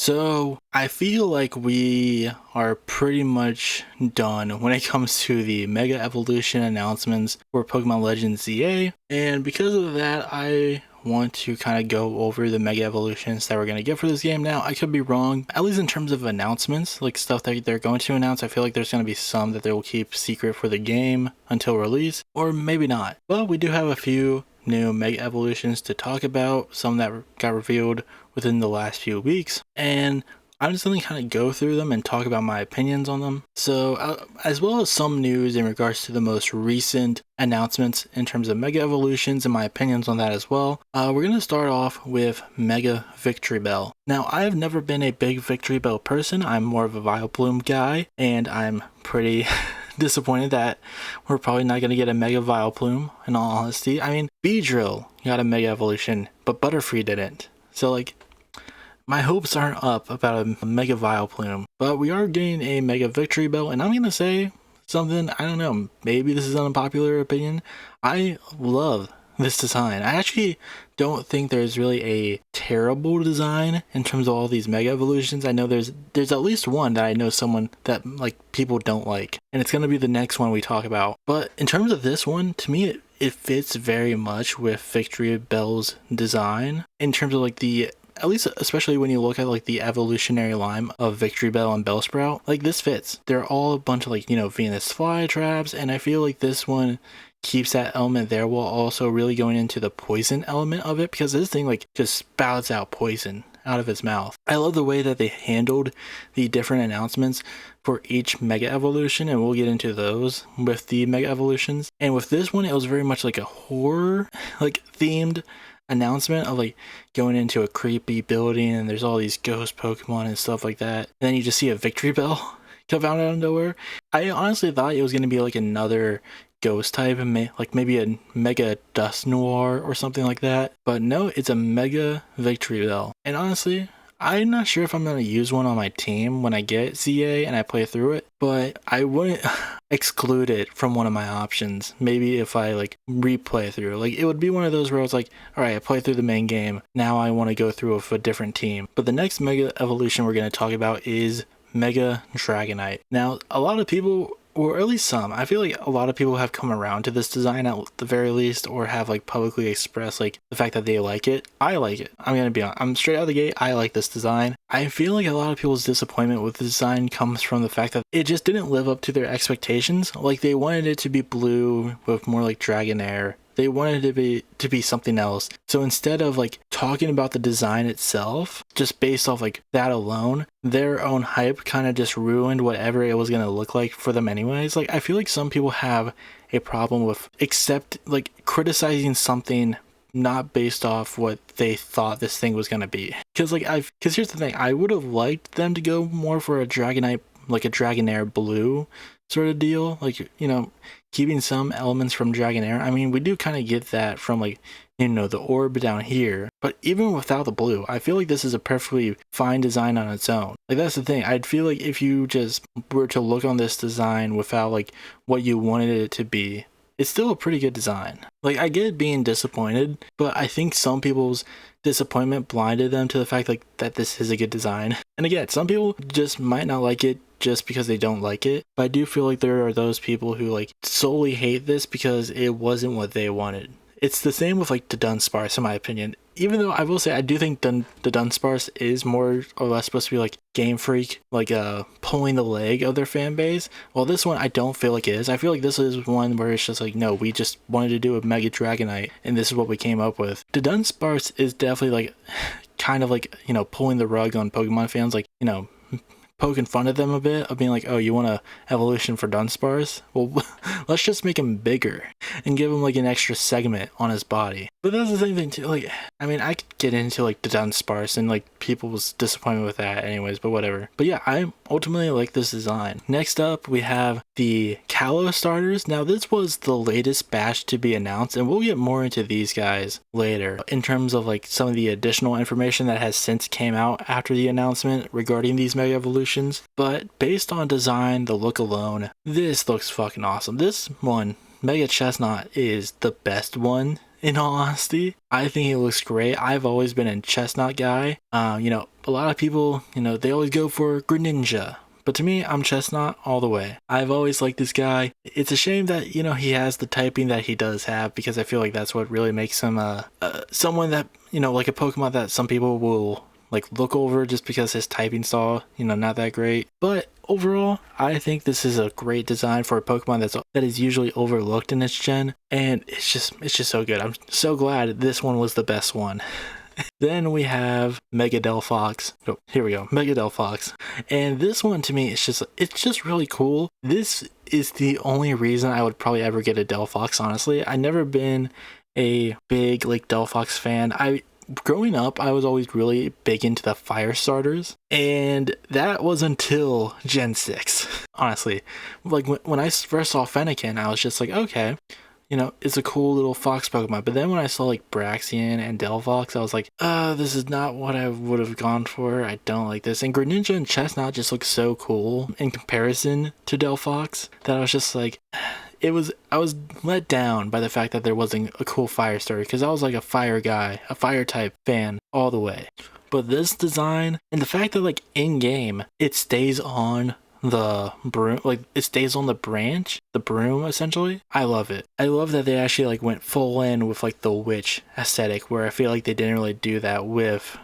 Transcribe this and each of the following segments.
So I feel like we are pretty much done when it comes to the Mega Evolution announcements for Pokemon Legends ZA, and because of that, I want to kind of go over the Mega Evolutions that we're going to get for this game. Now, I could be wrong, at least in terms of announcements, like stuff that they're going to announce. I feel like there's going to be some that they will keep secret for the game until release, or maybe not. But we do have a few new Mega Evolutions to talk about, some that got revealed within the last few weeks, and I'm just going to kind of go through them and talk about my opinions on them. So, as well as some news in regards to the most recent announcements in terms of Mega Evolutions and my opinions on that as well. We're going to start off with Mega Victreebel. Now, I've never been a big Victreebel person. I'm more of a Vileplume guy, and I'm pretty disappointed that we're probably not going to get a Mega Vileplume, in all honesty. I mean, Beedrill got a Mega Evolution, but Butterfree didn't. So, my hopes aren't up about a Mega Vileplume, but we are getting a Mega Victreebel, and I'm going to say something, I don't know, maybe this is an unpopular opinion. I love this design. I actually don't think there's really a terrible design in terms of all these Mega Evolutions. I know there's at least one that I know someone that people don't like, and it's going to be the next one we talk about. But in terms of this one, to me, it fits very much with Victreebel's design in terms of at least especially when you look at the evolutionary line of Victreebel and Bellsprout, this fits. They're all a bunch of Venus flytraps, and I feel like this one keeps that element there while also really going into the poison element of it, because this thing just spouts out poison out of its mouth. I love the way that they handled the different announcements for each Mega Evolution, and we'll get into those with the Mega Evolutions. And with this one, it was very much like a horror themed announcement of going into a creepy building and there's all these ghost Pokemon and stuff like that. And then you just see a Victreebel come out of nowhere. I honestly thought it was going to be another ghost type, and maybe a Mega Dusknoir or something like that. But no, it's a Mega Victreebel. And honestly, I'm not sure if I'm going to use one on my team when I get ZA and I play through it, but I wouldn't exclude it from one of my options. Maybe if I replay through, it would be one of those where it's all right, I play through the main game, now I want to go through with a different team. But the next Mega Evolution we're going to talk about is Mega Dragonite. Now, a lot of people, or at least some, I feel like a lot of people have come around to this design at the very least, or have publicly expressed the fact that they like it. I like it. I'm gonna be honest. I'm straight out of the gate. I like this design. I feel like a lot of people's disappointment with the design comes from the fact that it just didn't live up to their expectations. They wanted it to be blue with more Dragonair. They wanted it to be something else. So instead of talking about the design itself, just based off that alone, their own hype kind of just ruined whatever it was going to look like for them anyways. I feel like some people have a problem with criticizing something not based off what they thought this thing was going to be. Because here's the thing, I would have liked them to go more for a Dragonite, a Dragonair blue sort of deal, keeping some elements from Dragonair. I mean, we do kind of get that from the orb down here, but even without the blue, I feel like this is a perfectly fine design on its own. That's the thing, I'd feel like if you just were to look on this design without what you wanted it to be, it's still a pretty good design. I get being disappointed, but I think some people's disappointment blinded them to the fact that this is a good design. And again, some people just might not like it just because they don't like it, but I do feel like there are those people who solely hate this because it wasn't what they wanted. It's the same with the Dunsparce, in my opinion. Even though I will say I do think the Dunsparce is more or less supposed to be Game Freak, pulling the leg of their fan base. Well, this one I don't feel like it is. I feel like this is one where it's just no, we just wanted to do a Mega Dragonite, and this is what we came up with. The Dunsparce is definitely kind of pulling the rug on Pokemon fans, poking fun at them a bit of being oh, you want a evolution for Dunsparce? Well, let's just make him bigger and give him an extra segment on his body. But that's the same thing too. I mean, I could get into the Dunsparce and people's disappointment with that anyways, but whatever. But yeah, I ultimately like this design. Next up, we have the Kalos starters. Now, this was the latest batch to be announced, and we'll get more into these guys later in terms of some of the additional information that has since came out after the announcement regarding these Mega Evolutions. But based on design, the look alone, this looks fucking awesome. This one, Mega Chestnut, is the best one in all honesty. I think he looks great. I've always been a Chestnut guy. A lot of people, they always go for Greninja. But to me, I'm Chestnut all the way. I've always liked this guy. It's a shame that, he has the typing that he does have, because I feel like that's what really makes him someone that, like a Pokemon that some people will like look over just because his typing style, not that great. But overall, I think this is a great design for a Pokemon that is usually overlooked in its gen, and it's just so good. I'm so glad this one was the best one. Then we have Mega Delphox. Oh, here we go, Mega Delphox. And this one to me, it's just really cool. This is the only reason I would probably ever get a Delphox, honestly. I've never been a big like Delphox fan. Growing up, I was always really big into the fire starters, and that was until Gen 6. Honestly, like when I first saw Fennekin, I was just like, okay, it's a cool little fox Pokemon. But then when I saw like Braxian and Delphox, I was like, this is not what I would have gone for. I don't like this. And Greninja and Chestnut just look so cool in comparison to Delphox that I was just like, I was let down by the fact that there wasn't a cool fire starter, because I was like a fire guy, a fire type fan all the way. But this design, and the fact that like in game it stays on the broom, like it stays on the branch, the broom essentially. I love it. I love that they actually like went full in with like the witch aesthetic, where I feel like they didn't really do that with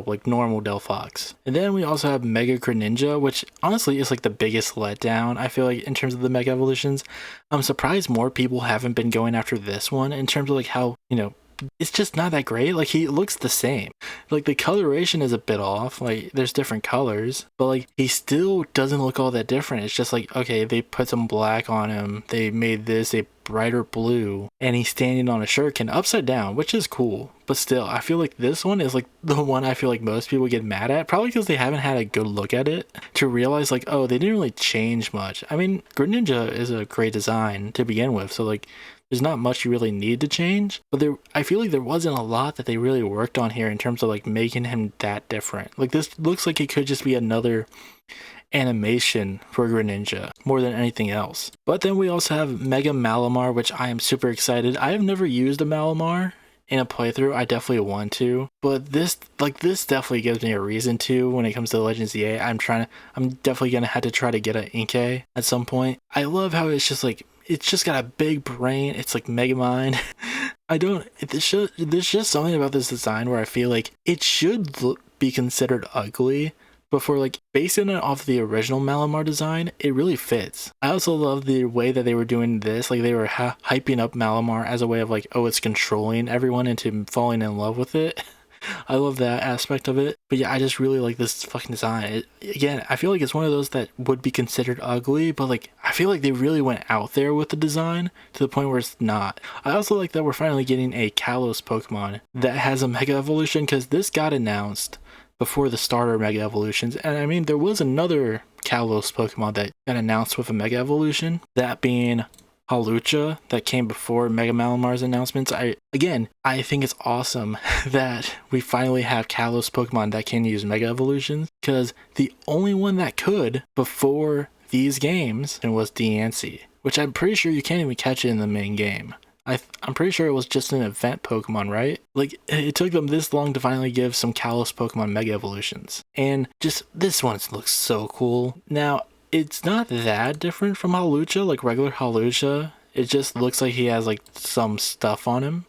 like normal Delphox. And then we also have Mega Greninja, which honestly is like the biggest letdown, I feel like, in terms of the Mega Evolutions. I'm surprised more people haven't been going after this one in terms of like how, it's just not that great. Like, he looks the same. Like, the coloration is a bit off. Like, there's different colors, but like he still doesn't look all that different. It's just like, okay, they put some black on him, they made this a brighter blue, and he's standing on a shuriken upside down, which is cool. But still, I feel like this one is like the one I feel like most people get mad at, probably because they haven't had a good look at it to realize like, oh, they didn't really change much. I mean, Greninja is a great design to begin with, so like there's not much you really need to change, but I feel like there wasn't a lot that they really worked on here in terms of like making him that different. Like, this looks like it could just be another animation for Greninja more than anything else. But then we also have Mega Malamar, which I am super excited. I have never used a Malamar in a playthrough. I definitely want to, but this definitely gives me a reason to when it comes to Legends EA. I'm definitely gonna have to try to get an Inkay at some point. I love how it's just got a big brain. It's like Megamind. There's just something about this design where I feel like it should be considered ugly, but for like basing it off the original Malamar design, it really fits. I also love the way that they were doing this. Like, they were hyping up Malamar as a way of like, oh, it's controlling everyone into falling in love with it. I love that aspect of it. But yeah, I just really like this fucking design. Again, I feel like it's one of those that would be considered ugly, but like I feel like they really went out there with the design to the point where it's not. I also like that we're finally getting a Kalos Pokemon that has a Mega Evolution, because this got announced before the starter Mega Evolutions. And I mean, there was another Kalos Pokemon that got announced with a Mega Evolution, that being Hawlucha, that came before Mega Malamar's announcements. I think it's awesome that we finally have Kalos Pokemon that can use Mega Evolutions, because the only one that could before these games was Diancie, which I'm pretty sure you can't even catch it in the main game. I'm pretty sure it was just an event Pokemon, right? Like, it took them this long to finally give some Kalos Pokemon Mega Evolutions. And just, this one looks so cool. Now, it's not that different from Hawlucha, like regular Hawlucha. It just looks like he has like some stuff on him.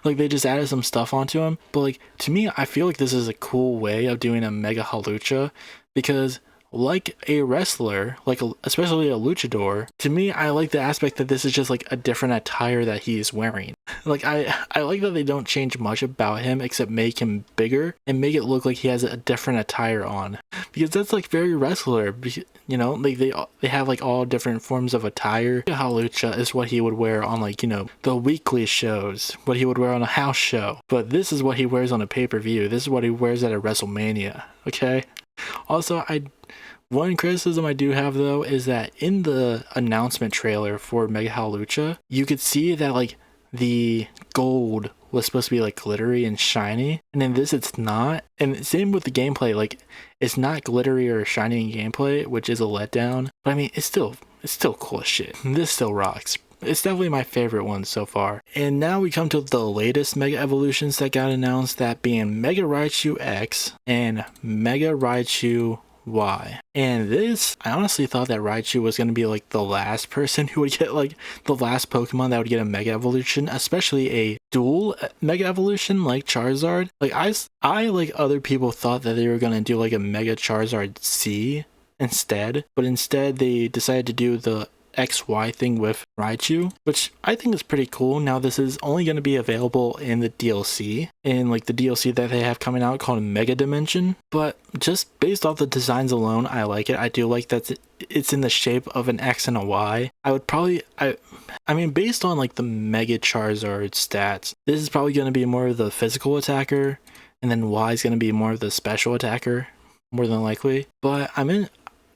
Like, they just added some stuff onto him. But like, to me, I feel like this is a cool way of doing a Mega Hawlucha, because like a wrestler, especially a luchador, to me, I like the aspect that this is just like a different attire that he's wearing. Like, I like that they don't change much about him except make him bigger and make it look like he has a different attire on, because that's like very wrestler, like they have like all different forms of attire. Hawlucha is what he would wear on like, the weekly shows, what he would wear on a house show, but this is what he wears on a pay-per-view. This is what he wears at a WrestleMania. Okay. Also, one criticism I do have, though, is that in the announcement trailer for Mega Hawlucha, you could see that, like, the gold was supposed to be, like, glittery and shiny, and in this, it's not. And same with the gameplay, like, it's not glittery or shiny in gameplay, which is a letdown, but I mean, it's still cool as shit. This still rocks. it's definitely my favorite one so far. And now we come to the latest Mega Evolutions that got announced, that being Mega Raichu X and Mega Raichu Y. And this, I honestly thought that Raichu was going to be like the last person who would get like the last Pokemon that would get a Mega Evolution, especially a dual Mega Evolution like Charizard. Like I like other people thought that they were going to do like a Mega Charizard C instead, but instead they decided to do the XY thing with Raichu, which I think is pretty cool. Now this is only going to be available in the DLC, in like the DLC that they have coming out called Mega Dimension, but just based off the designs alone, I like it. I do like that it's in the shape of an X and a Y. I would probably, I mean, based on like the Mega Charizard stats, this is probably going to be more of the physical attacker, and then Y is going to be more of the special attacker, more than likely. But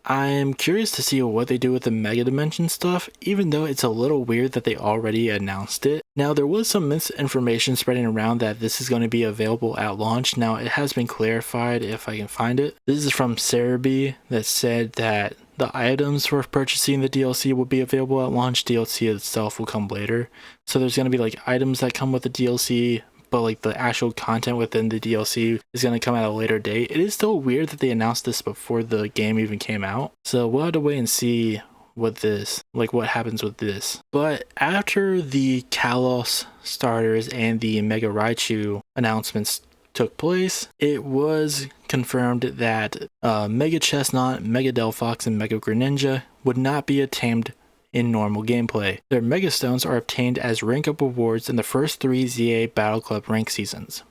I'm curious to see what they do with the Mega Dimension stuff, even though it's a little weird that they already announced it. Now, there was some misinformation spreading around that this is going to be available at launch. Now, it has been clarified if I can find it. This is from Cerebi that said that the items for purchasing the DLC will be available at launch. DLC itself will come later. So there's going to be like items that come with the DLC, but like the actual content within the DLC is going to come at a later date. It is still weird that they announced this before the game even came out. So we'll have to wait and see what happens with this. But after the Kalos starters and the Mega Raichu announcements took place, it was confirmed that Mega Chestnut, Mega Delphox, and Mega Greninja would not be tamed in normal gameplay. Their Mega Stones are obtained as rank up awards in the first 3 ZA Battle Club rank seasons.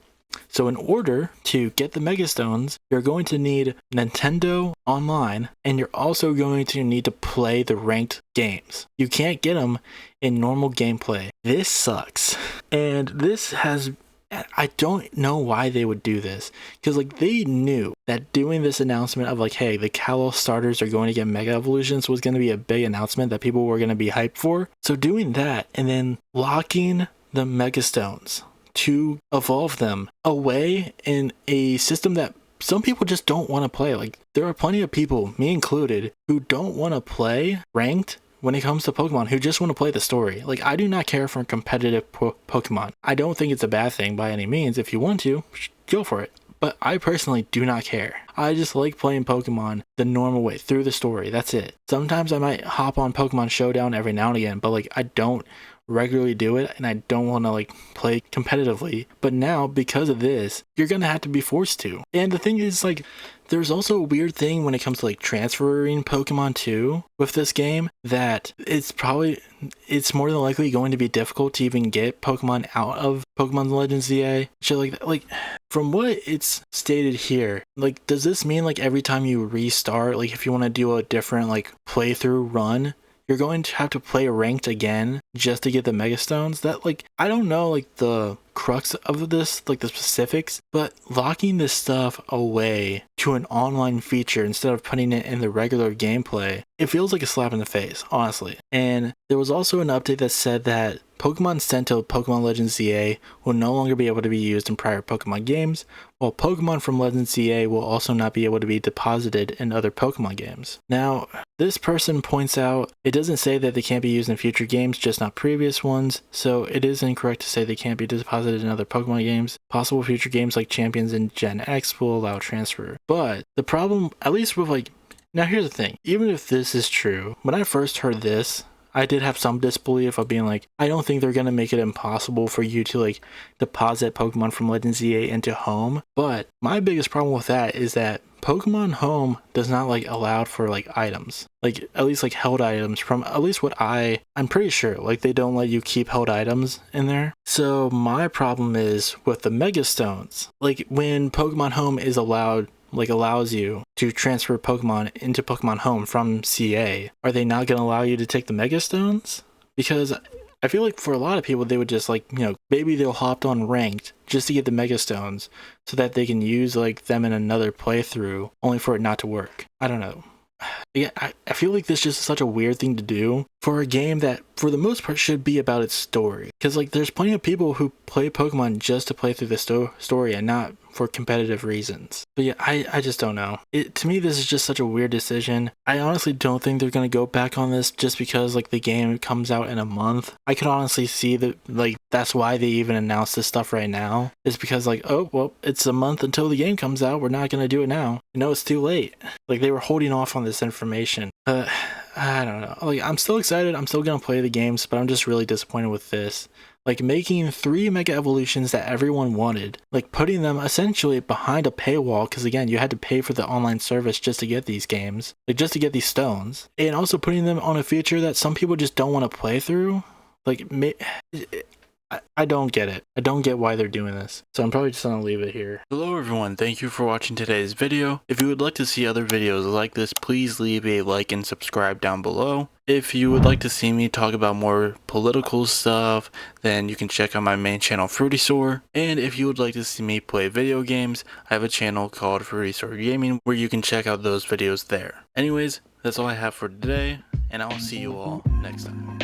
So in order to get the Mega Stones, you're going to need Nintendo Online, and you're also going to need to play the ranked games. You can't get them in normal gameplay. This sucks. And this has, I don't know why they would do this, because like they knew that doing this announcement of like, hey, the Kalos starters are going to get Mega Evolutions was going to be a big announcement that people were going to be hyped for. So doing that and then locking the Mega Stones to evolve them away in a system that some people just don't want to play. Like there are plenty of people, me included, who don't want to play ranked when it comes to Pokemon, who just want to play the story. Like, I do not care for competitive Pokemon. I don't think it's a bad thing by any means. If you want to, go for it. But I personally do not care. I just like playing Pokemon the normal way, through the story. That's it. Sometimes I might hop on Pokemon Showdown every now and again, but like, I don't regularly do it, and I don't want to like play competitively. But now, because of this, you're gonna have to be forced to. And the thing is, like, there's also a weird thing when it comes to like transferring Pokemon too with this game, that it's more than likely going to be difficult to even get Pokemon out of Pokemon Legends ZA. Shit like that. Like, from what it's stated here, like, does this mean like every time you restart, like if you want to do a different like playthrough run, you're going to have to play ranked again just to get the Mega Stones? That, like, I don't know, like, the crux of this, like, the specifics, but locking this stuff away to an online feature instead of putting it in the regular gameplay, it feels like a slap in the face, honestly. And there was also an update that said that Pokemon sent to Pokemon Legends ZA will no longer be able to be used in prior Pokemon games, while Pokemon from Legends ZA will also not be able to be deposited in other Pokemon games. Now, this person points out it doesn't say that they can't be used in future games, just not previous ones, so it is incorrect to say they can't be deposited in other Pokemon games. Possible future games like Champions and Gen X will allow transfer. But the problem, at least with like, now here's the thing, even if this is true, when I first heard this, I did have some disbelief of being like, I don't think they're going to make it impossible for you to like deposit Pokemon from Legends ZA into Home. But my biggest problem with that is that Pokemon Home does not like allow for like items, like at least like held items, from at least what I'm pretty sure, like they don't let you keep held items in there. So my problem is with the Mega Stones, like when Pokemon Home is allows you to transfer Pokemon into Pokemon Home from CA, are they not going to allow you to take the Mega Stones? Because I feel like for a lot of people, they would just like, you know, maybe they'll hop on ranked just to get the Mega Stones so that they can use like them in another playthrough, only for it not to work. I don't know. Yeah, I feel like this is just such a weird thing to do for a game that for the most part should be about its story. Because like there's plenty of people who play Pokemon just to play through the story and not for competitive reasons. But yeah, I just don't know. To me, this is just such a weird decision. I honestly don't think they're gonna go back on this just because like the game comes out in a month. I could honestly see that like that's why they even announced this stuff right now. It's because like, oh well, it's a month until the game comes out. We're not gonna do it now. You know, it's too late. Like they were holding off on this information. I don't know. Like I'm still excited. I'm still gonna play the games, but I'm just really disappointed with this. Like making 3 Mega Evolutions that everyone wanted, like putting them essentially behind a paywall, because again, you had to pay for the online service just to get these games, like just to get these stones, and also putting them on a feature that some people just don't want to play through. Like, I don't get it. I don't get why they're doing this. So I'm probably just gonna leave it here. Hello everyone, thank you for watching today's video. If you would like to see other videos like this, please leave a like and subscribe down below. If you would like to see me talk about more political stuff, then you can check out my main channel, Fruity Soar. And if you would like to see me play video games, I have a channel called Fruity Soar Gaming where you can check out those videos there. Anyways, that's all I have for today, and I'll see you all next time.